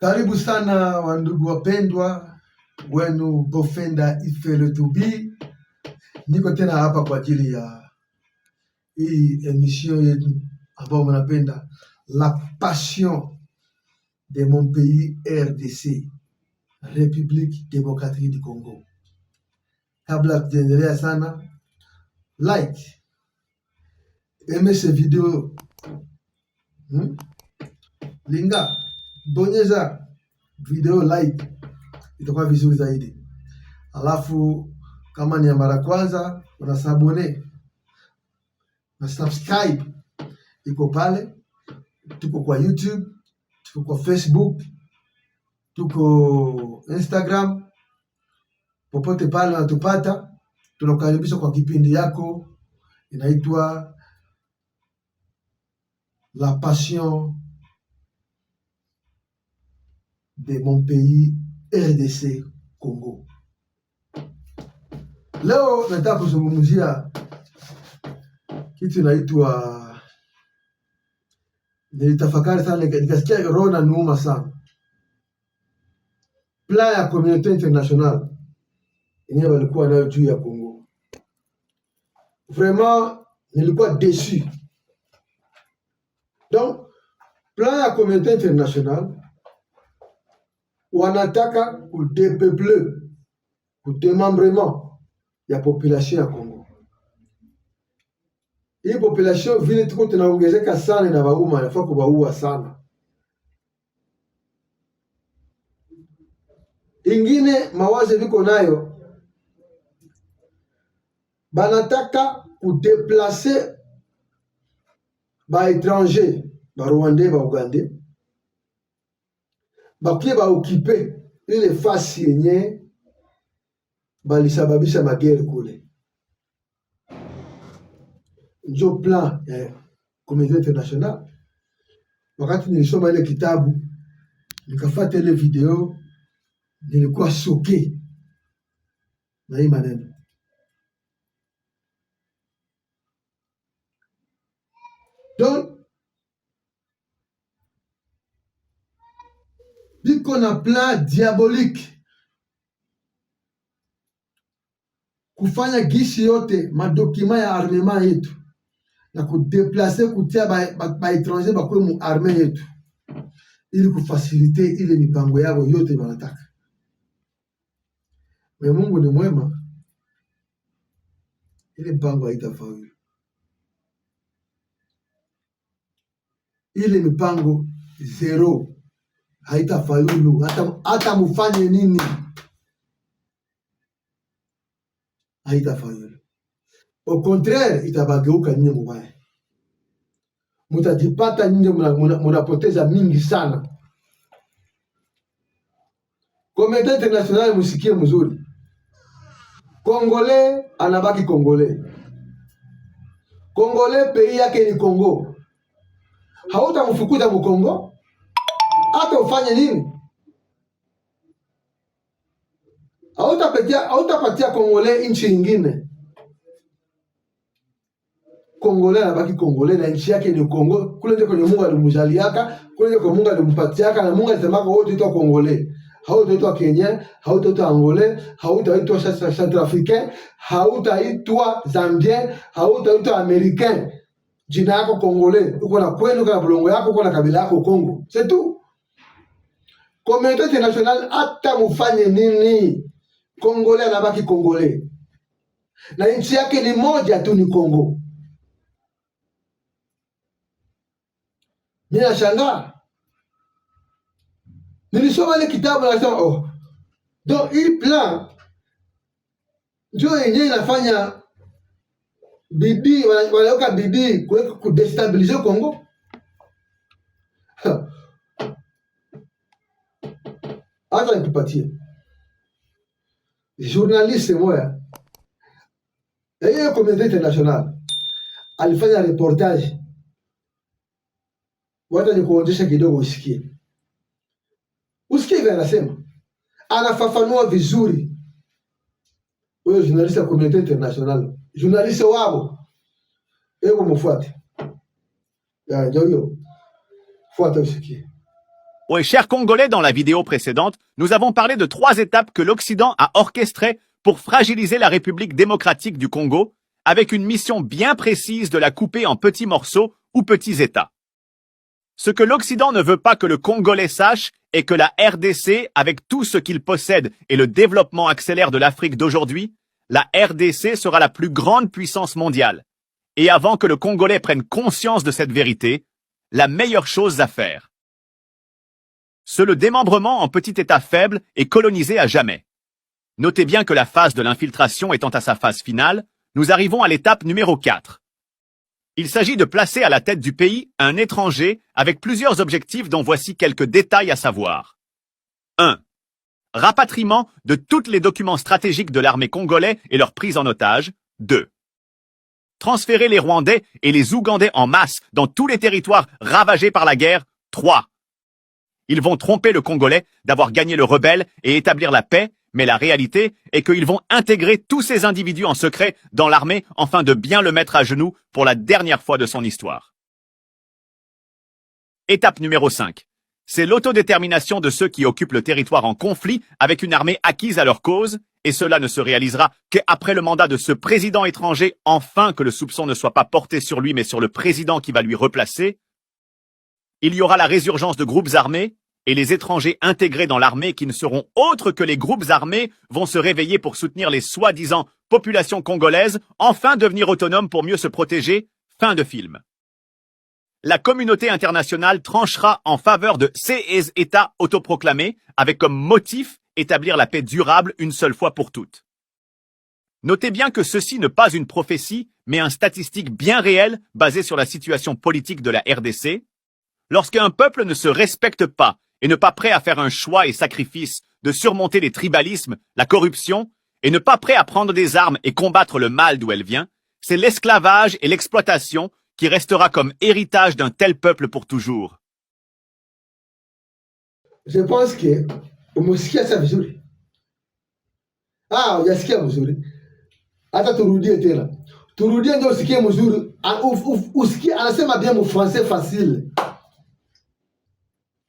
Karibu sana wandugu wapendwa wenu Bofenda Ifele Tubi. Niko tena hapa kwa ajili ya hii emission yetu ambao mnapenda La Passion de mon pays RDC, République Démocratique du Congo. Kabla tuendelea sana, like, aimez ce video, linga, bonyeza video like, itakuwa vizuri zaidi. Alafu kama ni ya mara kwanza unasabone na subscribe, iko pale. Tuko kwa YouTube, tuko kwa Facebook, tuko Instagram, popote pale unatupata. Tunakukaribisha kwa kipindi yako inaitwa La Passion de mon pays RDC Congo. Leo nataka kuzungumzia kitu inaitwa, nilitafakari sana nikasikia roho na nuuma sana, plan ya communauté internationale yenyewe walikuwa nayo juu ya Congo. Vraiment nilikuwa déçu. Donc plan ya communauté internationale wanataka kudepeuple, kudemembrement ya population ya Congo. Hii population vile tuko tunaongezeka sana na bauma, inafaa kubaua sana. Ingine mawazo viko nayo, banataka kudeplacer ba étranger, ba Rwandais, ba Ugandais, bakie ba occupé ile fasi yenye balisababisha magere kule. Njo plan ya communauté internationale. Wakati nilisoma ile kitabu nikafuata ile video, nilikuwa shoke na hii maneno. Donc biko na plan diabolique kufanya gisi yote madokima ya armement yetu na kudeplacer kutia ba étranger bakwe mu armée yetu ili kufasilite ile mipango yao yote wanataka. Mais Mungu ni mwema, ile mipango haitafaulu. Ile mipango zero, haitafaulu hata mufanye nini, haitafaulu. Au contraire, itabageuka nyinyi mubaya. Mutajipata nyinyi munapoteza mingi sana. Communauté internationale, musikie mzuri. Congolais anabaki Congolais. Congolais pays yake ni Congo. Hautamfukuza mu Congo hata ufanye nini. Hautapatia Congolais nchi nyingine. Congolais anabaki Congolais na nchi yake ni Congo. Kule ndiko Mungu alimjaliaka, kule ndiko Mungu alimpatiaka, na Mungu alisema kwa wote itwa Congolais. Hautaitwa Kenya, hautaitwa Angolais, hautaitwa Centrafricain, hautaitwa Zambien, hautaitwa Americain. Jina yako Congolais. Uko na kwenu, uko na bulongo yako, uko na kabila yako Congo. C'est tout. Communauté internationale hata mufanye nini, Congolais anabaki Congolais. Na nchi yake ni moja tu, ni Congo. Mimi nashangaa. Nilisoma ile kitabu na nasema donc hii plan ndio yenyewe inafanya bidii, wanaweka bidii kuweka kudestabilize Congo. Hata nikupatie journaliste moja ya communauté internationale alifanya reportage. Wata nikuonyesha kidogo usikie. Usikie anasema, anafafanua vizuri. Wewe journaliste ya communauté internationale, journaliste wao, hebu mfuate. Ya ndio hiyo. Fuata usikie. Ouais, chers Congolais, dans la vidéo précédente, nous avons parlé de 3 étapes que l'Occident a orchestrées pour fragiliser la République démocratique du Congo, avec une mission bien précise de la couper en petits morceaux ou petits États. Ce que l'Occident ne veut pas que le Congolais sache est que la RDC, avec tout ce qu'il possède et le développement accélère de l'Afrique d'aujourd'hui, la RDC sera la plus grande puissance mondiale. Et avant que le Congolais prenne conscience de cette vérité, la meilleure chose à faire, c'est le démembrement en petit État faible et colonisé à jamais. Notez bien que la phase de l'infiltration étant à sa phase finale, nous arrivons à l'étape numéro 4. Il s'agit de placer à la tête du pays un étranger avec plusieurs objectifs dont voici quelques détails à savoir. 1. Rapatriement de tous les documents stratégiques de l'armée congolaise et leur prise en otage. 2. Transférer les Rwandais et les Ougandais en masse dans tous les territoires ravagés par la guerre. 3. Ils vont tromper le Congolais d'avoir gagné le rebelle et établir la paix, mais la réalité est qu'ils vont intégrer tous ces individus en secret dans l'armée afin de bien le mettre à genoux pour la dernière fois de son histoire. Étape numéro 5. C'est l'autodétermination de ceux qui occupent le territoire en conflit avec une armée acquise à leur cause, et cela ne se réalisera qu'après le mandat de ce président étranger, enfin que le soupçon ne soit pas porté sur lui mais sur le président qui va lui replacer. Il y aura la résurgence de groupes armés, et les étrangers intégrés dans l'armée qui ne seront autres que les groupes armés vont se réveiller pour soutenir les soi-disant populations congolaises, enfin devenir autonomes pour mieux se protéger. Fin de film. La communauté internationale tranchera en faveur de ces États autoproclamés avec comme motif établir la paix durable une seule fois pour toutes. Notez bien que ceci n'est pas une prophétie, mais un statistique bien réel basé sur la situation politique de la RDC. Lorsqu'un peuple ne se respecte pas et n'est pas prêt à faire un choix et sacrifice de surmonter les tribalismes, la corruption, et n'est pas prêt à prendre des armes et combattre le mal d'où elle vient, c'est l'esclavage et l'exploitation qui restera comme héritage d'un tel peuple pour toujours. Je pense que umesikia sasa vizuri. Hujasikia vizuri. Hata turudie tena. Turudie ndio usikie mzuri. Usikie anasema bien mu français facile.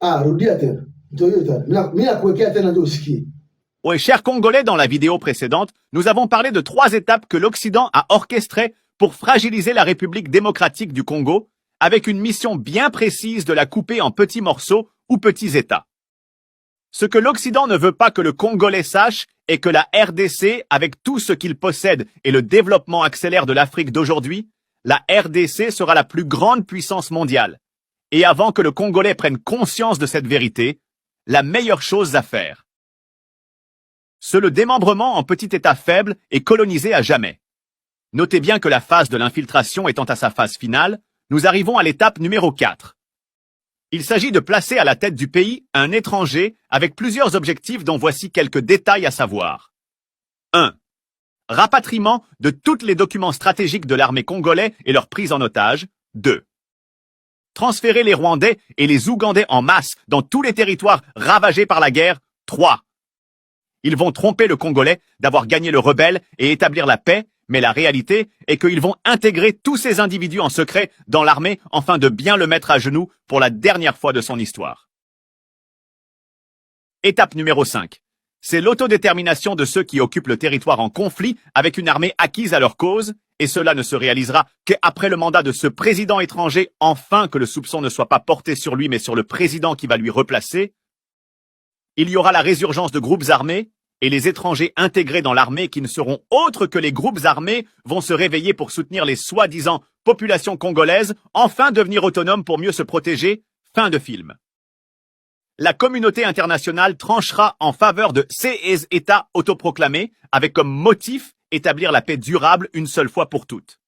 Rudia tena. Mimi nakuwekea tena ndio usikie. Oui, chers Congolais, dans la vidéo précédente, nous avons parlé de 3 étapes que l'Occident a orchestrées pour fragiliser la République démocratique du Congo, avec une mission bien précise de la couper en petits morceaux ou petits États. Ce que l'Occident ne veut pas que le Congolais sache est que la RDC, avec tout ce qu'il possède et le développement accélère de l'Afrique d'aujourd'hui, la RDC sera la plus grande puissance mondiale. Et avant que le Congolais prenne conscience de cette vérité, la meilleure chose à faire, c'est le démembrement en petit État faible et colonisé à jamais. Notez bien que la phase de l'infiltration étant à sa phase finale, nous arrivons à l'étape numéro 4. Il s'agit de placer à la tête du pays un étranger avec plusieurs objectifs dont voici quelques détails à savoir. 1. Rapatriement de tous les documents stratégiques de l'armée congolaise et leur prise en otage. 2. Transférer les Rwandais et les Ougandais en masse dans tous les territoires ravagés par la guerre. 3. Ils vont tromper le Congolais d'avoir gagné le rebelle et établir la paix, mais la réalité est qu'ils vont intégrer tous ces individus en secret dans l'armée afin de bien le mettre à genoux pour la dernière fois de son histoire. Étape numéro 5. C'est l'autodétermination de ceux qui occupent le territoire en conflit avec une armée acquise à leur cause, et cela ne se réalisera qu'après le mandat de ce président étranger, enfin que le soupçon ne soit pas porté sur lui mais sur le président qui va lui replacer. Il y aura la résurgence de groupes armés, et les étrangers intégrés dans l'armée qui ne seront autres que les groupes armés vont se réveiller pour soutenir les soi-disant populations congolaises, enfin devenir autonomes pour mieux se protéger. Fin de film. La communauté internationale tranchera en faveur de ces États autoproclamés avec comme motif établir la paix durable une seule fois pour toutes.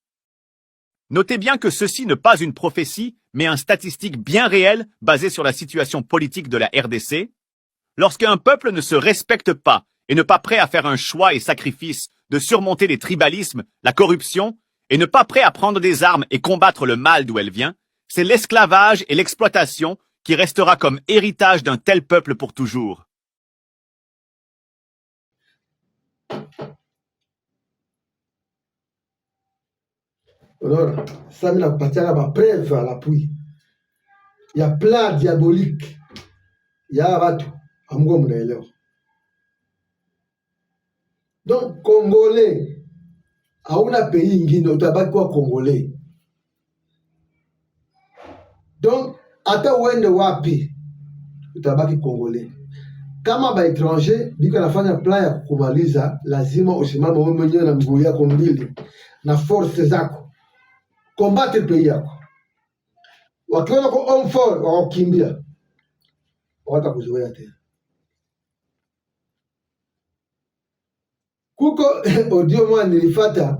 Notez bien que ceci n'est pas une prophétie, mais un statistique bien réel basé sur la situation politique de la RDC. Lorsqu'un peuple ne se respecte pas et n'est pas prêt à faire un choix et sacrifice de surmonter les tribalismes, la corruption, et n'est pas prêt à prendre des armes et combattre le mal d'où elle vient, c'est l'esclavage et l'exploitation qui restera comme héritage d'un tel peuple pour toujours. Alors, ça m'a parti à la preuve à l'appui. Il y a plein diabolique. ya watu hamko mnaelewa. Donc Congolais hauna pays ingine, utabaki kwa Congolais. Donc hata uende wapi utabaki Congolais. Kama ba étranger biko nafanya plan ya kukumaliza, lazima usimame wewe mwenyewe na mguu yako mbili na force zako, combattre pays yako. Wakiona kwa homme fort wakimbia, watakuzoea tena. Kuko audio mwa nilifata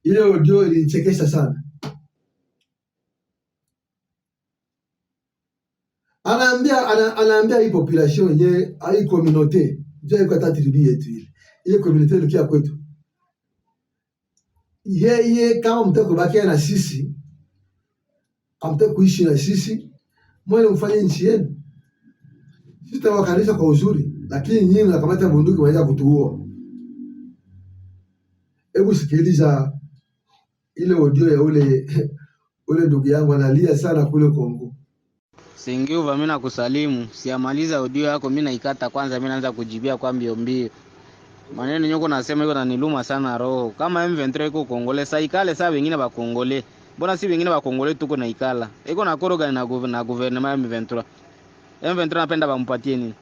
ile audio ilinichekesha sana. Anaambia hii population yenye hii communauté ndio iko hata tribu yetu ile communauté ilikia kwetu. Yeye kama mtaka kubaki na sisi, amtaka kuishi na sisi, mwele mfanye nchi yenu. Sisi tawakaribisha kwa uzuri, lakini nyinyi mnakamata bunduki mnaanza kutuua. Hebu sikiliza ile audio ya ule ndugu yangu analia sana kule Kongo. Singiuva, mimi nakusalimu. Siamaliza audio yako, mimi naikata kwanza, mimi naanza kujibia kwa mbio mbio. Maneno nyoko nasema iko naniluma sana roho. Kama M23 iko Kongole, saikale saa wengine ba Kongole. Mbona si wengine ba Kongole tuko na ikala? Iko na koroga na gouvernement M23. M23 anapenda bampatie nini?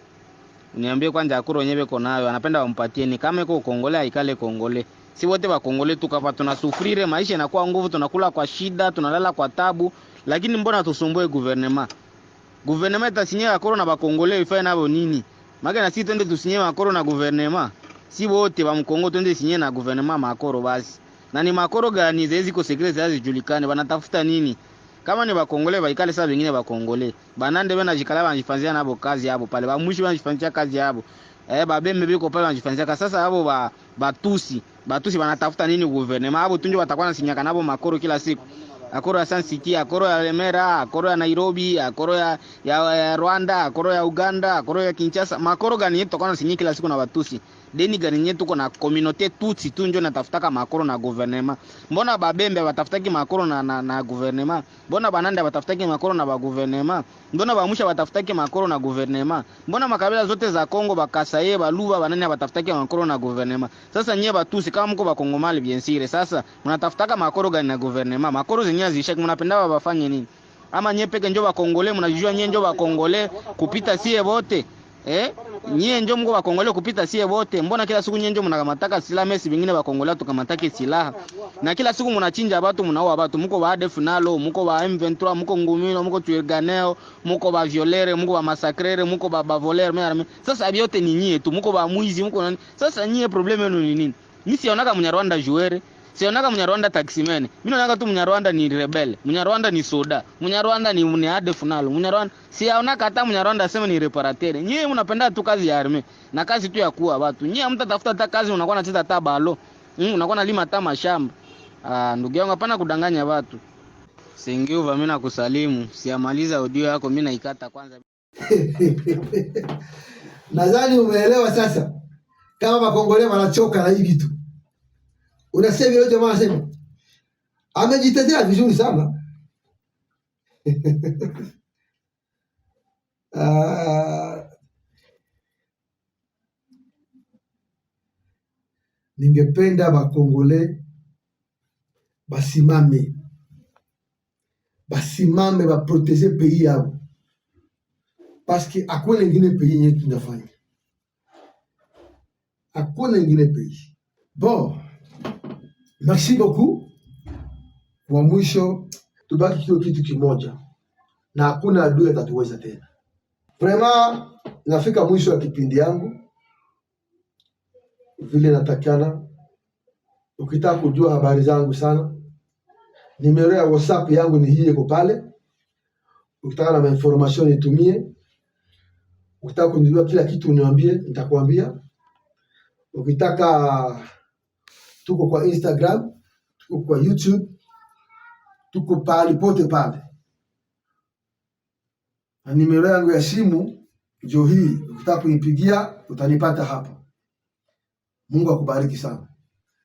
Uniambie kwanza akoro yenyewe iko nayo, anapenda bampatie nini? Kama iko Kongole aikale Kongole. Si wote ba Kongole tukapa tunasufrire, maisha inakuwa nguvu, tunakula kwa shida, tunalala kwa tabu, lakini mbona tusumbue gouvernement? Gouvernement itasinyia akoro na ba Kongole ifanye nabo nini? Maana na sisi twende tusinyie akoro na gouvernement. Si wote ba Mkongo twende sinyie na gouvernement makoro basi. Na ni makoro gani zezi ko secret hazijulikane, wanatafuta nini? Kama ni ba Kongole baikale saa wengine ba Kongole. Banande bana jikala banjifanzia nabo kazi yabo pale. Ba mwishi banjifanzia kazi yabo. Babembe biko pale banjifanzia kazi. Sasa abo batusi wanatafuta nini gouvernement? Abo tunjo watakuwa nasinyaka nabo makoro kila siku. Akoro ya Sun City, akoro ya Lemera, akoro ya Nairobi, akoro ya Rwanda, akoro ya Uganda, akoro ya Kinshasa. Makoro gani yetu kwa nasinyiki kila siku na batusi. Deni gani yetu kwa na communauté tutsi tunjo natafutaka makoro na gouvernement. Mbona babembe watafutaki makoro na gouvernement? Mbona banande watafutaki makoro na ba gouvernement? Mbona bamusha watafutaki makoro na gouvernement? Mbona makabila zote za Kongo bakasaye baluba banane watafutaki makoro na gouvernement? Sasa nyie batusi kama mko ba Kongomali bien sire, sasa mnatafutaka makoro gani na gouvernement? Makoro zenyewe zishaki, mnapenda bafanye nini? Ama nyie peke njo ba Kongole, mnajua nyie njo ba Kongole kupita sie wote? Nyie njo mko ba Kongole kupita sie wote. Mbona kila siku nyie njo mnakamataka silaha, mesi vingine ba Kongole tukamatake silaha? Na kila siku mnachinja watu, mnaua watu. Mko ba ADF nalo, mko ba M23, mko Ngumino, mko Twirganeo, mko ba Violere, mko ba Massacrere, mko ba Volere. Sasa vyote ni nyie tu, mko ba mwizi, mko nani? Sasa nyie problem yenu ni nini? Mimi sionaka Mnyarwanda joueur, sionaka Mnyarwanda taximene. Mimi naonaka tu Mnyarwanda ni rebel, Mnyarwanda ni soda, Mnyarwanda ni ADF nalo, Mnyarwanda sionaka hata Mnyarwanda aseme ni reparateur. Nyie mnapenda tu kazi ya army na kazi tu ya kuua watu. Nyie mtatafuta hata kazi, unakuwa unacheza hata balo. Unakuwa unalima hata mashamba. Ndugu yangu, hapana kudanganya watu. Singiuva, mimi nakusalimu. Siamaliza audio yako, mimi naikata kwanza. Nadhani umeelewa sasa. Kama Bakongole wanachoka na hii vitu. Unasema yule jamaa anasema amejitetea vizuri sana. Ningependa Bakongole basimame baproteger pays yao, parce que hakuna ingine pays yenye tunafanya, hakuna ingine pays. Bon, merci beaucoup. Kwa mwisho tubaki kile kitu kimoja, na hakuna adui atatuweza tena. Vraiment nafika mwisho wa kipindi yangu vile natakana. Ukitaka kujua habari zangu sana, nimero ya WhatsApp yangu ni hii iko pale. Ukitaka na information nitumie. Ukitaka kunijua kila kitu uniambie, nitakwambia. Ukitaka, tuko kwa Instagram, tuko kwa YouTube, tuko pale pote pale. Na nimero yangu ya simu ndio hii. Ukitaka kunipigia utanipata hapa. Mungu akubariki sana.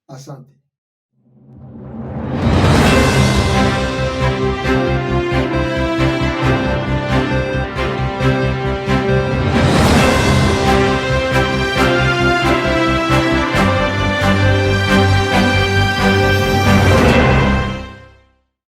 Asante.